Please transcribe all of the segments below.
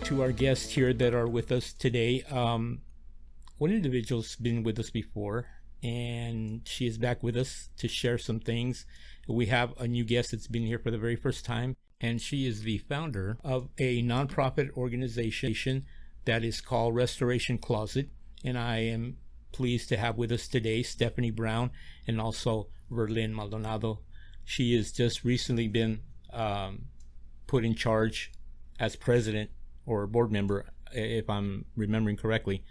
to our guests here that are with us today. One individual's been with us before, and she is back with us to share some things. We have a new guest that's been here for the very first time, and she is the founder of a nonprofit organization that is called Restoration Closet. And I am pleased to have with us today Stephanie Brown and also Verlyn Maldonado. She has just recently been put in charge as president or board member, if I'm remembering correctly,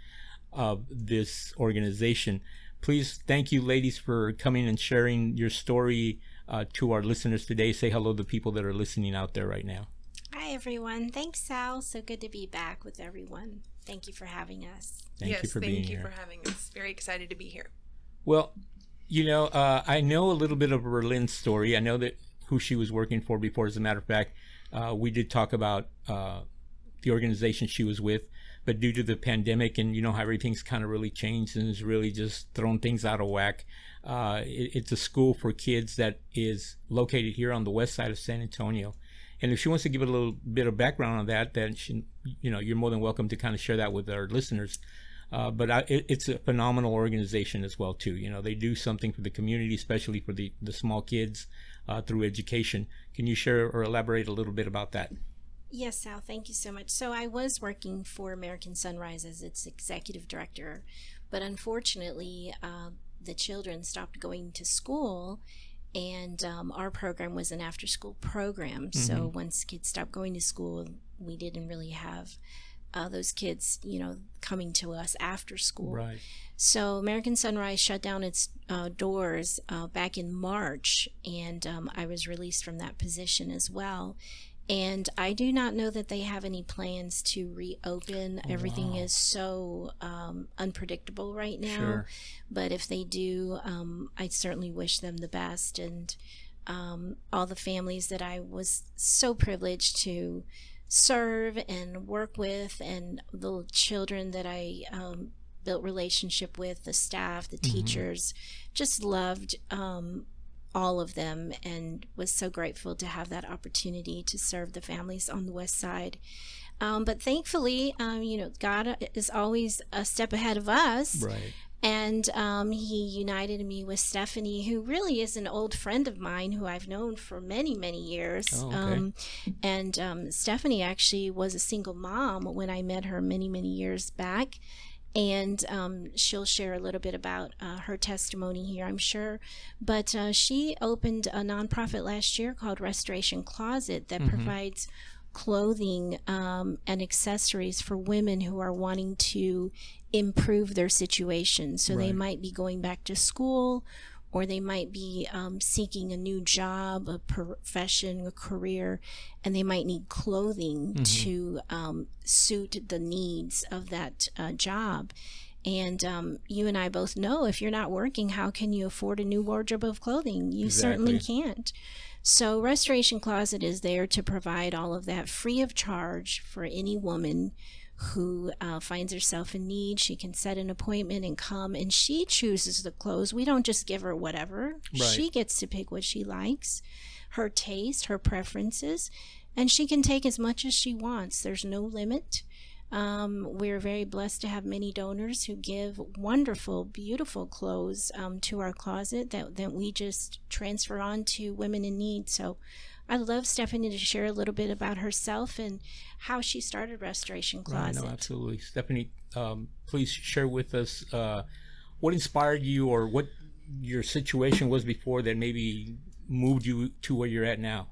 of this organization. Please, thank you, ladies, for coming and sharing your story to our listeners today. Say hello to the people that are listening out there right now. Hi, everyone. Thanks, Sal. So good to be back with everyone. Thank you for having us. Thank you for being here. Thank you for having us. Very excited to be here. Well, you know, I know a little bit of Verlyn's story. I know that who she was working for before. As a matter of fact, we did talk about the organization she was with, but due to the pandemic and you know how everything's kind of really changed and has really just thrown things out of whack, it's a school for kids that is located here on the west side of San Antonio. And if she wants to give a little bit of background on that, then she, you know, you're more than welcome to kind of share that with our listeners. But it's a phenomenal organization as well too. You know, they do something for the community, especially for the small kids through education. Can you share or elaborate a little bit about that? Yes, Sal, thank you so much. So I was working for American Sunrise as its executive director, but unfortunately, the children stopped going to school, and our program was an after-school program. So once kids stopped going to school, we didn't really have those kids, you know, coming to us after school. Right. So American Sunrise shut down its doors back in March, and I was released from that position as well. And I do not know that they have any plans to reopen. Everything is so unpredictable right now. Sure. But if they do, I certainly wish them the best. And all the families that I was so privileged to serve and work with, and the children that I built relationship with, the staff, the teachers, just loved all of them, and was so grateful to have that opportunity to serve the families on the west side. But thankfully, you know, God is always a step ahead of us. Right. And he united me with Stephanie, who really is an old friend of mine who I've known for many, many years. Oh, okay. And Stephanie actually was a single mom when I met her many, many years back. And she'll share a little bit about her testimony here, I'm sure. But she opened a nonprofit last year called Restoration Closet that provides clothing and accessories for women who are wanting to improve their situation. So they might be going back to school, or they might be seeking a new job, a profession, a career, and they might need clothing to suit the needs of that job. And you and I both know, if you're not working, how can you afford a new wardrobe of clothing? You certainly can't. So Restoration Closet is there to provide all of that free of charge for any woman who finds herself in need. She can set an appointment and come, and she chooses the clothes. We don't just give her whatever. Right. She gets to pick what she likes, her taste, her preferences, and she can take as much as she wants. There's no limit. We're very blessed to have many donors who give wonderful, beautiful clothes to our closet that we just transfer on to women in need. So I'd love Stephanie to share a little bit about herself and how she started Restoration Closet. Right, no, absolutely. Stephanie, please share with us what inspired you, or what your situation was before that maybe moved you to where you're at now.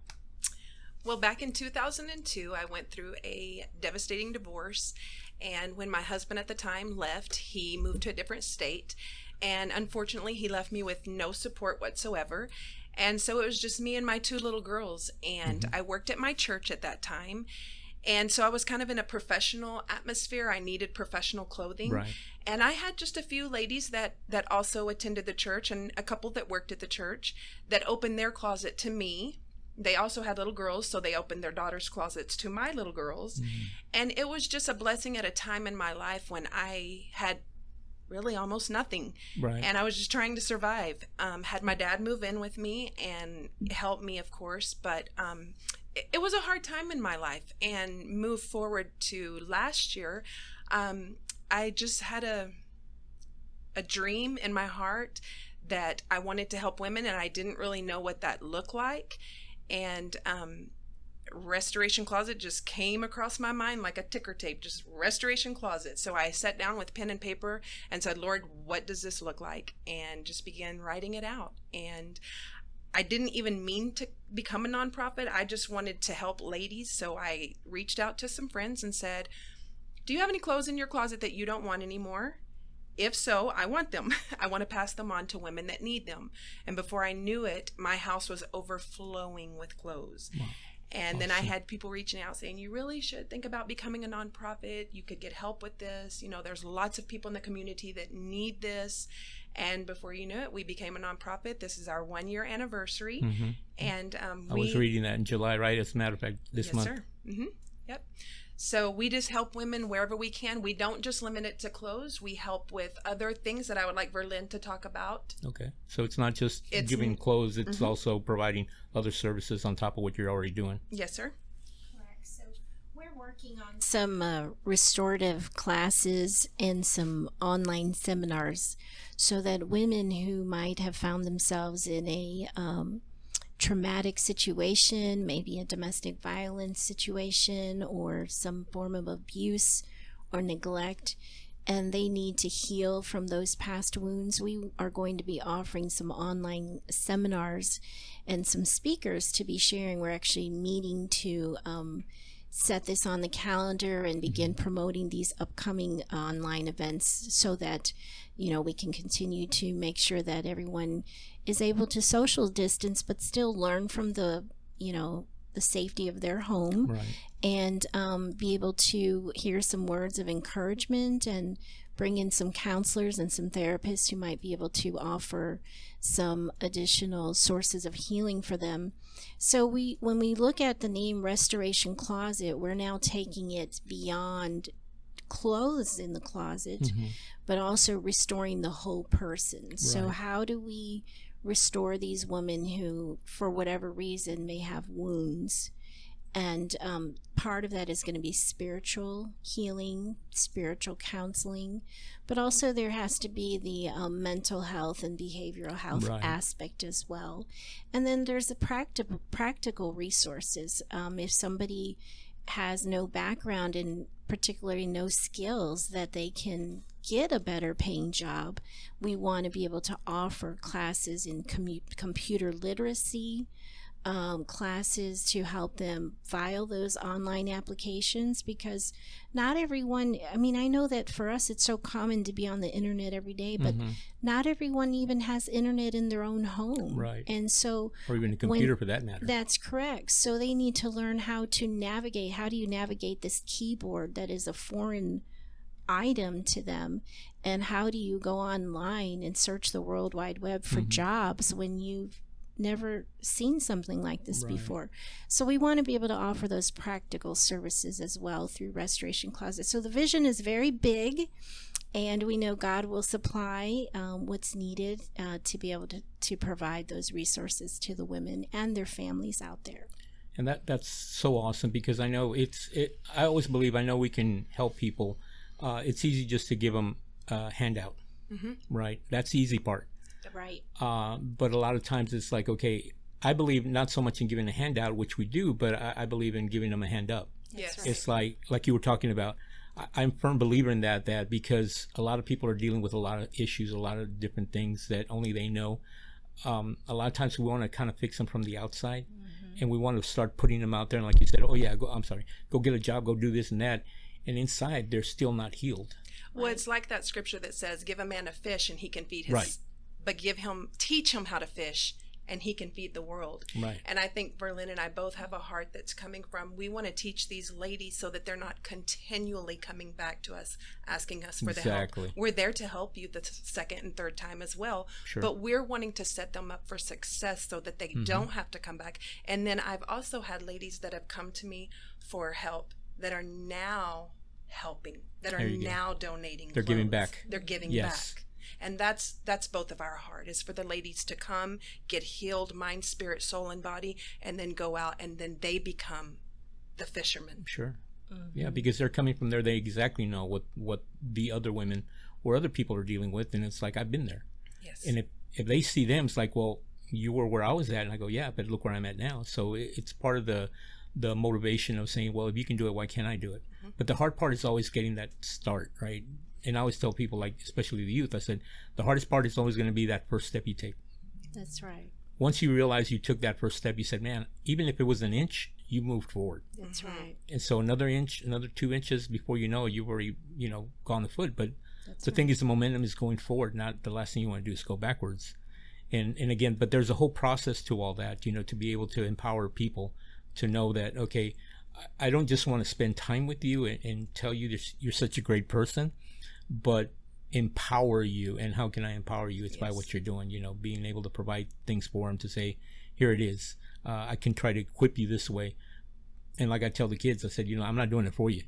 Well, back in 2002, I went through a devastating divorce. And when my husband at the time left, he moved to a different state. And unfortunately, he left me with no support whatsoever. And so it was just me and my two little girls. And I worked at my church at that time. And so I was kind of in a professional atmosphere. I needed professional clothing. Right. And I had just a few ladies that also attended the church, and a couple that worked at the church, that opened their closet to me. They also had little girls, so they opened their daughters' closets to my little girls. And it was just a blessing at a time in my life when I had really almost nothing. Right. And I was just trying to survive. Had my dad move in with me and help me, of course, but it was a hard time in my life. And move forward to last year, I just had a dream in my heart that I wanted to help women, and I didn't really know what that looked like. And Restoration Closet just came across my mind like a ticker tape, just Restoration Closet. So I sat down with pen and paper and said, Lord, what does this look like? And just began writing it out. And I didn't even mean to become a nonprofit. I just wanted to help ladies. So I reached out to some friends and said, do you have any clothes in your closet that you don't want anymore? If so, I want them. I want to pass them on to women that need them. And before I knew it, my house was overflowing with clothes. Wow. And then I had people reaching out saying, you really should think about becoming a nonprofit. You could get help with this. You know, there's lots of people in the community that need this. And before you know it, we became a nonprofit. This is our 1-year anniversary. Mm-hmm. And I was reading that in July, right? As a matter of fact, this month. Yes, sir. Mm-hmm. Yep. So we just help women wherever we can. We don't just limit it to clothes. We help with other things that I would like Verlyn to talk about. Okay. So it's not just giving clothes. It's also providing other services on top of what you're already doing. Yes, sir. Correct. So we're working on some restorative classes and some online seminars so that women who might have found themselves in a traumatic situation, maybe a domestic violence situation or some form of abuse or neglect, and they need to heal from those past wounds, we are going to be offering some online seminars and some speakers to be sharing. We're actually meeting to set this on the calendar and begin promoting these upcoming online events so that, you know, we can continue to make sure that everyone is able to social distance but still learn from the, you know, the safety of their home, right, and be able to hear some words of encouragement and bring in some counselors and some therapists who might be able to offer some additional sources of healing for them. So when we look at the name Restoration Closet, we're now taking it beyond clothes in the closet, but also restoring the whole person. Right. So how do we restore these women who, for whatever reason, may have wounds? And part of that is going to be spiritual healing, spiritual counseling, but also there has to be the mental health and behavioral health aspect as well. And then there's the practical resources. If somebody has no background and particularly no skills that they can get a better paying job, we want to be able to offer classes in computer literacy, classes to help them file those online applications, because not everyone, I mean, I know that for us it's so common to be on the internet every day, but not everyone even has internet in their own home. Right. And so, or even a computer for that matter. That's correct. So they need to learn how to navigate. How do you navigate this keyboard that is a foreign item to them, and how do you go online and search the World Wide Web for jobs when you've never seen something like this before? So we want to be able to offer those practical services as well through Restoration Closet. So the vision is very big, and we know God will supply what's needed to be able to provide those resources to the women and their families out there. And that's so awesome, because I know I always believe, I know we can help people. It's easy just to give them a handout, right? That's the easy part. Right. But a lot of times it's like, okay, I believe not so much in giving a handout, which we do, but I believe in giving them a hand up. Yes. Right. It's like you were talking about. I'm a firm believer in that because a lot of people are dealing with a lot of issues, a lot of different things that only they know. A lot of times we want to kind of fix them from the outside, and we want to start putting them out there. And like you said, go get a job, go do this and that. And inside, they're still not healed. Well, it's like that scripture that says, give a man a fish and he can feed his, but teach him how to fish and he can feed the world. Right. And I think Verlyn and I both have a heart that's coming from, we want to teach these ladies so that they're not continually coming back to us, asking us for the help. We're there to help you the second and third time as well. Sure. But we're wanting to set them up for success so that they don't have to come back. And then I've also had ladies that have come to me for help that are now helping, that are now donating. They're giving back. They're giving back. And that's both of our heart, is for the ladies to come, get healed, mind, spirit, soul, and body, and then go out, and then they become the fishermen. Sure. Yeah, because they're coming from there. They exactly know what the other women or other people are dealing with. And it's like, I've been there. Yes. And if they see them, it's like, well, you were where I was at. And I go, yeah, but look where I'm at now. So it's part of the motivation of saying, well, if you can do it, why can't I do it? But the hard part is always getting that start, right? And I always tell people, like, especially the youth, I said, the hardest part is always going to be that first step you take. That's right. Once you realize you took that first step, you said, man, even if it was an inch, you moved forward. That's right. And so another inch, another 2 inches, before you know, you've already, gone a foot. But the thing is, the momentum is going forward, not the last thing you want to do is go backwards. And again, but there's a whole process to all that, to be able to empower people to know that, okay, I don't just want to spend time with you and tell you this, you're such a great person, but empower you. And how can I empower you? It's by what you're doing, being able to provide things for them to say, here it is. I can try to equip you this way. And like I tell the kids, I said, I'm not doing it for you.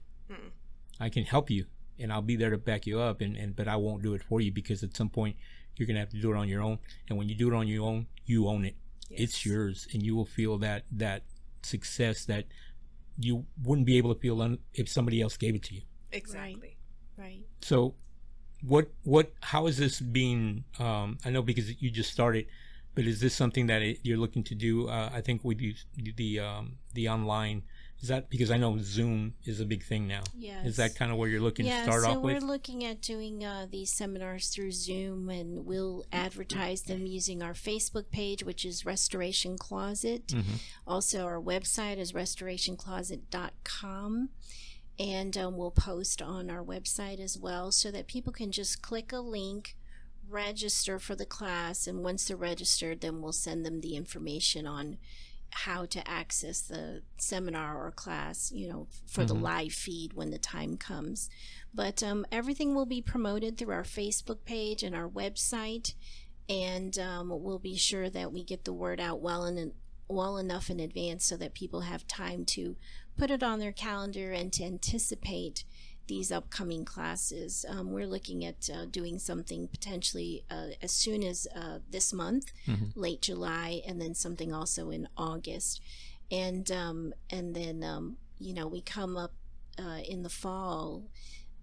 I can help you and I'll be there to back you up, but I won't do it for you, because at some point you're going to have to do it on your own. And when you do it on your own, you own it. Yes. It's yours, and you will feel that success that you wouldn't be able to feel if somebody else gave it to you. Exactly. Right. So how is this being, I know because you just started, but is this something that you're looking to do? I think with the online, is that because I know Zoom is a big thing now? Yes. Is that kind of where you're looking to start off with? Yeah, so we're looking at doing these seminars through Zoom, and we'll advertise them using our Facebook page, which is Restoration Closet. Also, our website is restorationcloset.com. And we'll post on our website as well, so that people can just click a link, register for the class, and once they're registered, then we'll send them the information on how to access the seminar or class, for the live feed when the time comes. But everything will be promoted through our Facebook page and our website, and we'll be sure that we get the word out well enough in advance so that people have time to put it on their calendar and to anticipate these upcoming classes. We're looking at doing something potentially as soon as this month, late July, and then something also in August. And then we come up in the fall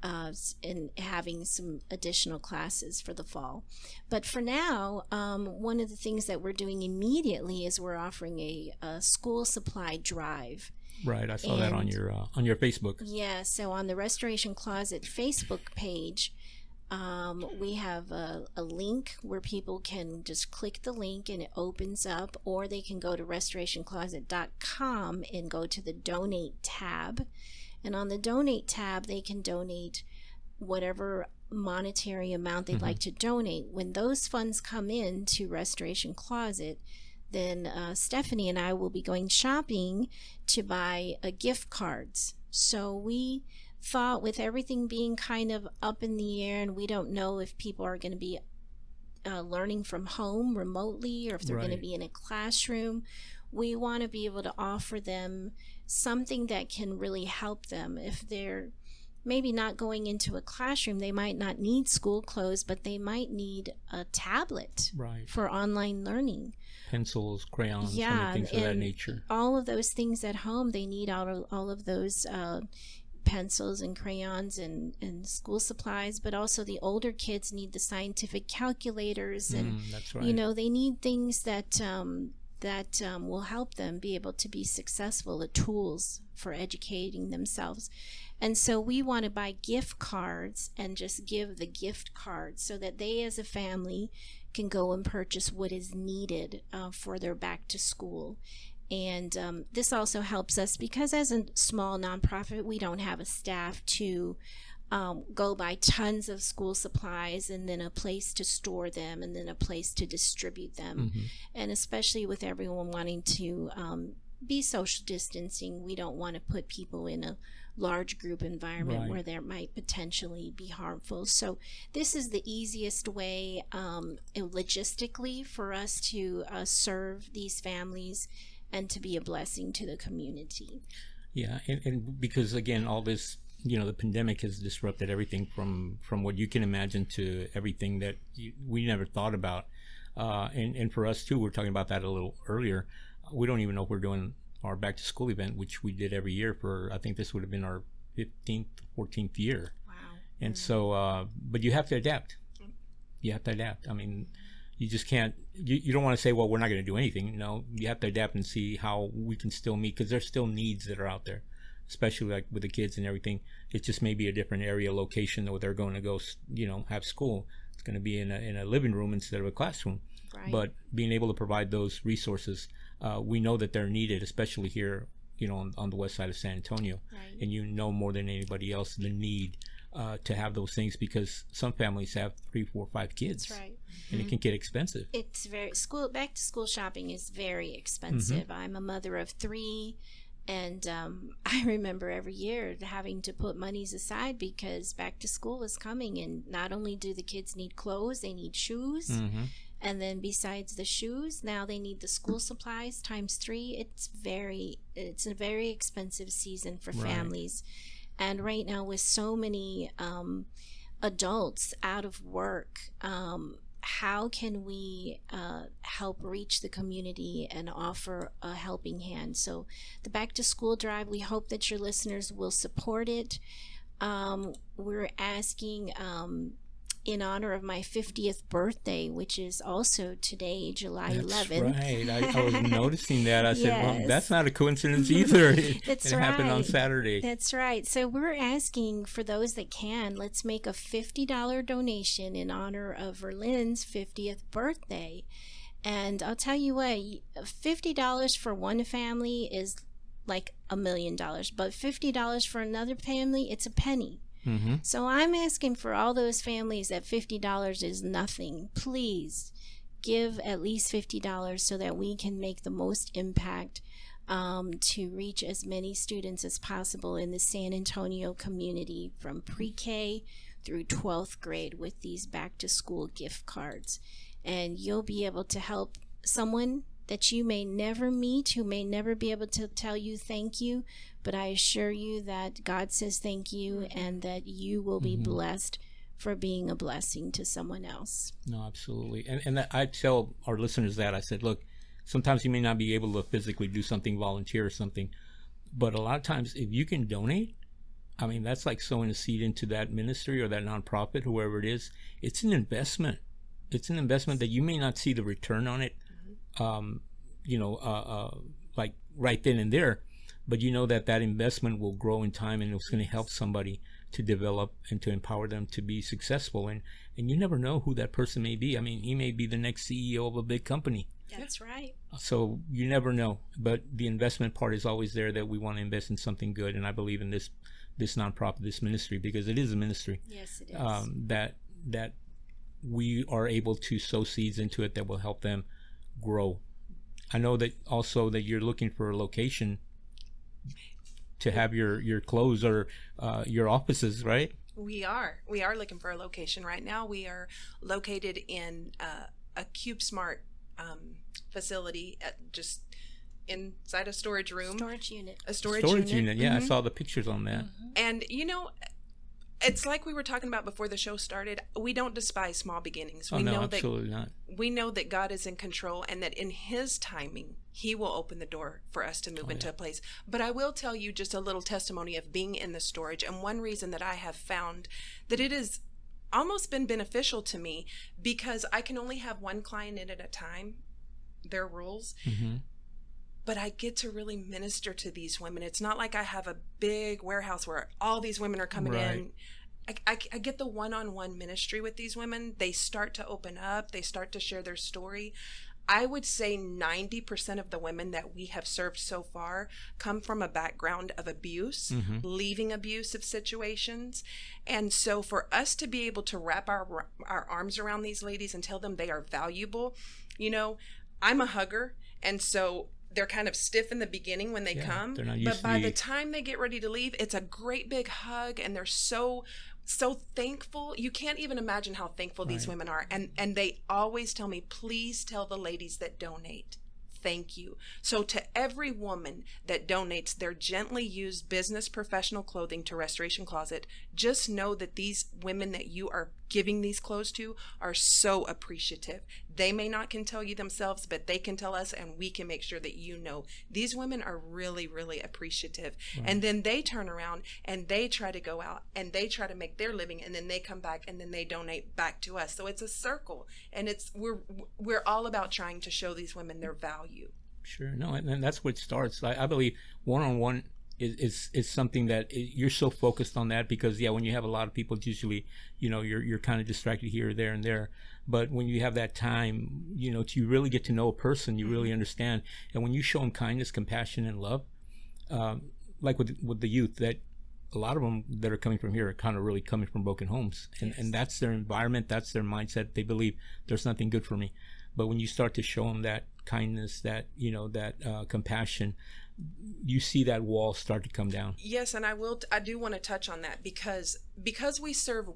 and having some additional classes for the fall. But for now, one of the things that we're doing immediately is we're offering a school supply drive. Right, I saw that on your Facebook. Yeah, so on the Restoration Closet Facebook page, we have a link where people can just click the link and it opens up, or they can go to restorationcloset.com and go to the Donate tab. And on the Donate tab, they can donate whatever monetary amount they'd like to donate. When those funds come in to Restoration Closet, then Stephanie and I will be going shopping to buy gift cards. So we thought, with everything being kind of up in the air, and we don't know if people are going to be learning from home remotely, or if they're going to be in a classroom, we want to be able to offer them something that can really help them. If they're maybe not going into a classroom, they might not need school clothes, but they might need a tablet for online learning. Pencils, crayons, things of that nature. All of those things at home, they need all of those pencils and crayons and school supplies, but also the older kids need the scientific calculators, and that's right. They need things that will help them be able to be successful, the tools for educating themselves. And so we want to buy gift cards and just give the gift cards so that they as a family can go and purchase what is needed for their back to school. And this also helps us because as a small nonprofit, we don't have a staff to go buy tons of school supplies and then a place to store them and then a place to distribute them. And especially with everyone wanting to be social distancing, we don't want to put people in a large group environment where there might potentially be harmful. So this is the easiest way logistically for us to serve these families and to be a blessing to the community. Yeah, and because again, all this the pandemic has disrupted everything from what you can imagine to everything that we never thought about. And for us too, we were talking about that a little earlier. We don't even know if we're doing our back to school event, which we did every year for, I think this would have been our 15th, 14th year. Wow. And so, but you have to adapt. You have to adapt. I mean, you just can't, you don't want to say, well, we're not going to do anything. No, you have to adapt and see how we can still meet, because there's still needs that are out there, especially like with the kids and everything. It just may be a different area location where they're going to go, have school. It's going to be in a living room instead of a classroom. Right. But being able to provide those resources, we know that they're needed, especially here, on the west side of San Antonio. Right. And more than anybody else the need to have those things, because some families have 3, 4, 5 kids. That's right. And it can get expensive. It's back to school shopping is very expensive. I'm a mother of 3, and I remember every year having to put monies aside because back to school is coming, and not only do the kids need clothes, they need shoes. And then besides the shoes, now they need the school supplies times 3. It's a very expensive season for families. And right now, with so many adults out of work, how can we help reach the community and offer a helping hand? So the Back to School Drive, we hope that your listeners will support it. We're asking in honor of my 50th birthday, which is also today, July 11th. Right. I was noticing that. I said, Yes. well, that's not a coincidence either. That's it happened on right. Saturday. That's right. So we're asking for those that can, let's make a $50 donation in honor of Verlyn's 50th birthday. And I'll tell you what, $50 for one family is like $1 million, but $50 for another family, it's a penny. So I'm asking for all those families that $50 is nothing. Please give at least $50 so that we can make the most impact to reach as many students as possible in the San Antonio community from pre-K through 12th grade with these back to school gift cards. And you'll be able to help someone that you may never meet, who may never be able to tell you thank you, but I assure you that God says thank you, and that you will be blessed for being a blessing to someone else. No, absolutely. And I tell our listeners that, I said, look, sometimes you may not be able to physically do something, volunteer or something, but a lot of times if you can donate, I mean, that's like sowing a seed into that ministry or that nonprofit, whoever it is. It's an investment. It's an investment that you may not see the return on it, like right then and there, but you know that investment will grow in time, and it's going to help somebody to develop and to empower them to be successful. And you never know who that person may be. I mean, he may be the next CEO of a big company. That's right. So you never know, but the investment part is always there, that we want to invest in something good. And I believe in this nonprofit, this ministry, because it is a ministry. Yes, it is. That we are able to sow seeds into it that will help them grow. I know that also that you're looking for a location to have your clothes or your offices, right? We are looking for a location right now. We are located in a CubeSmart facility, just inside a storage room. Storage unit. A storage unit. Yeah, I saw the pictures on that. And it's like we were talking about before the show started. We don't despise small beginnings. Oh, no, absolutely not. We know that God is in control, and that in His timing, He will open the door for us to move into a place. But I will tell you just a little testimony of being in the storage. And one reason that I have found that it has almost been beneficial to me, because I can only have one client in at a time, their rules. But I get to really minister to these women. It's not like I have a big warehouse where all these women are coming in. I get the one-on-one ministry with these women. They start to open up. They start to share their story. I would say 90% of the women that we have served so far come from a background of abuse, leaving abusive situations. And so for us to be able to wrap our arms around these ladies and tell them they are valuable, I'm a hugger. And so they're kind of stiff in the beginning when they come, but by the time they get ready to leave, it's a great big hug, and they're so thankful. You can't even imagine how thankful these women are. And they always tell me, please tell the ladies that donate, thank you. So to every woman that donates their gently used business professional clothing to Restoration Closet, just know that these women that you are giving these clothes to are so appreciative. They may not can tell you themselves, but they can tell us, and we can make sure that you know these women are really, really appreciative. Right. And then they turn around and they try to go out and they try to make their living, and then they come back and then they donate back to us. So it's a circle, and we're all about trying to show these women their value. Sure. No, and that's what starts. I believe one-on-one is something that you're so focused on that, because when you have a lot of people, it's usually, you're kind of distracted here, there, and there. But when you have that time, to really get to know a person, you really understand. And when you show them kindness, compassion, and love, like with the youth, that a lot of them that are coming from here are kind of really coming from broken homes, and that's their environment, that's their mindset. They believe there's nothing good for me. But when you start to show them that kindness, that compassion, you see that wall start to come down. Yes, and I do want to touch on that, because we serve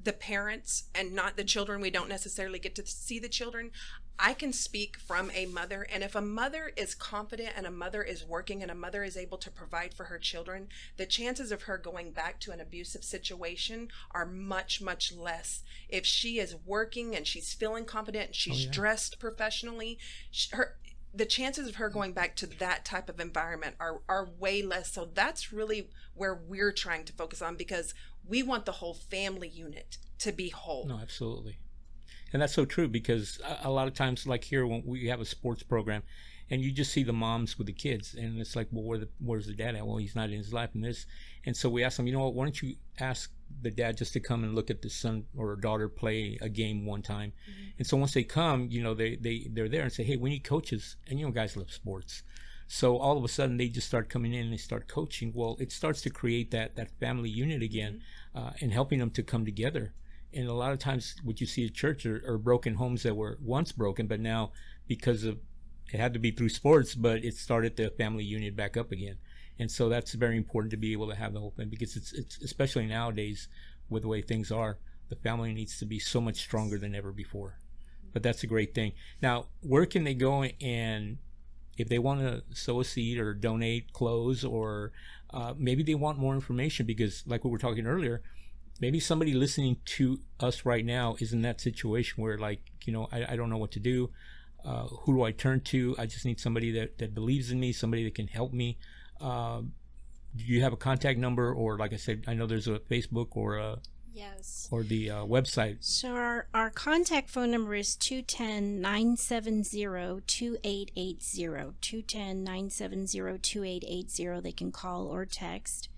the parents and not the children. We don't necessarily get to see the children. I can speak from a mother, and if a mother is confident and a mother is working and a mother is able to provide for her children, the chances of her going back to an abusive situation are much, much less. If she is working and she's feeling confident and she's dressed professionally, the chances of her going back to that type of environment are way less. So that's really where we're trying to focus on, because we want the whole family unit to be whole. No, absolutely. And that's so true, because a lot of times, like here, when we have a sports program, and you just see the moms with the kids, and it's like, well, where's the dad at? Well, he's not in his life, and so we ask them, what, why don't you ask the dad just to come and look at the son or daughter play a game one time? Mm-hmm. And so once they come, they're there and say, hey, we need coaches, and guys love sports. So all of a sudden they just start coming in and they start coaching. Well, it starts to create that family unit again, and helping them to come together. And a lot of times what you see at church are broken homes that were once broken, but now, because of it had to be through sports, but it started the family unit back up again. And so that's very important, to be able to have the whole thing, because it's especially nowadays with the way things are, the family needs to be so much stronger than ever before. But that's a great thing. Now, where can they go, and if they want to sow a seed or donate clothes, or maybe they want more information, because like we were talking earlier, maybe somebody listening to us right now is in that situation where, like, I don't know what to do. Who do I turn to? I just need somebody that believes in me, somebody that can help me. Do you have a contact number, or, like I said, I know there's a Facebook or Yes. Or the website. So our contact phone number is 210-970-2880. 210-970-2880. They can call or text.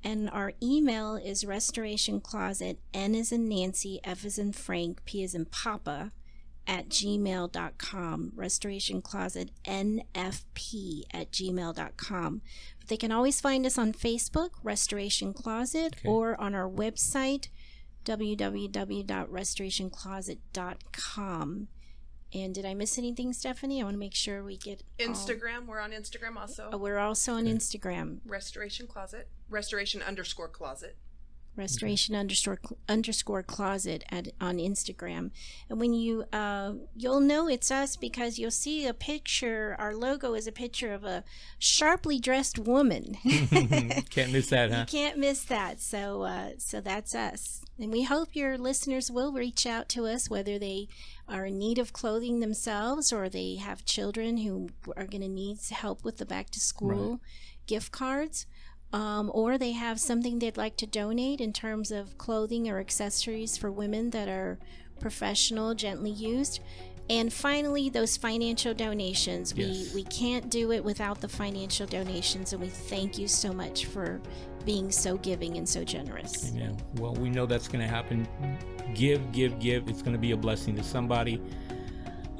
And our email is restorationcloset, N as in Nancy, F as in Frank, P as in Papa, @gmail.com. Restorationcloset, NFP @gmail.com. But they can always find us on Facebook, Restoration Closet, or on our website, www.restorationcloset.com. And did I miss anything, Stephanie? I want to make sure we get Instagram. We're on Instagram also. We're also on Instagram. Restoration Closet. Restoration_closet. Restoration_closet on Instagram. And when you'll know it's us because you'll see a picture. Our logo is a picture of a sharply dressed woman. Can't miss that, huh? You can't miss that. So that's us. And we hope your listeners will reach out to us, whether they are in need of clothing themselves or they have children who are going to need help with the back to school gift cards. Or they have something they'd like to donate in terms of clothing or accessories for women that are professional, gently used. And finally, those financial donations. Yes. We can't do it without the financial donations, and we thank you so much for being so giving and so generous. Amen. Well, we know that's going to happen. Give. It's going to be a blessing to somebody.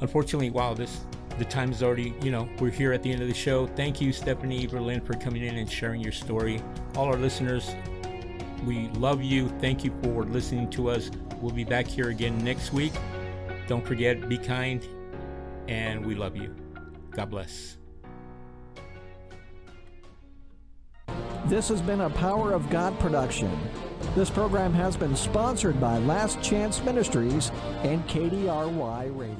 Unfortunately, the time is already, we're here at the end of the show. Thank you, Stephanie, Verlyn, for coming in and sharing your story. All our listeners, we love you. Thank you for listening to us. We'll be back here again next week. Don't forget, be kind, and we love you. God bless. This has been a Power of God production. This program has been sponsored by Last Chance Ministries and KDRY Radio.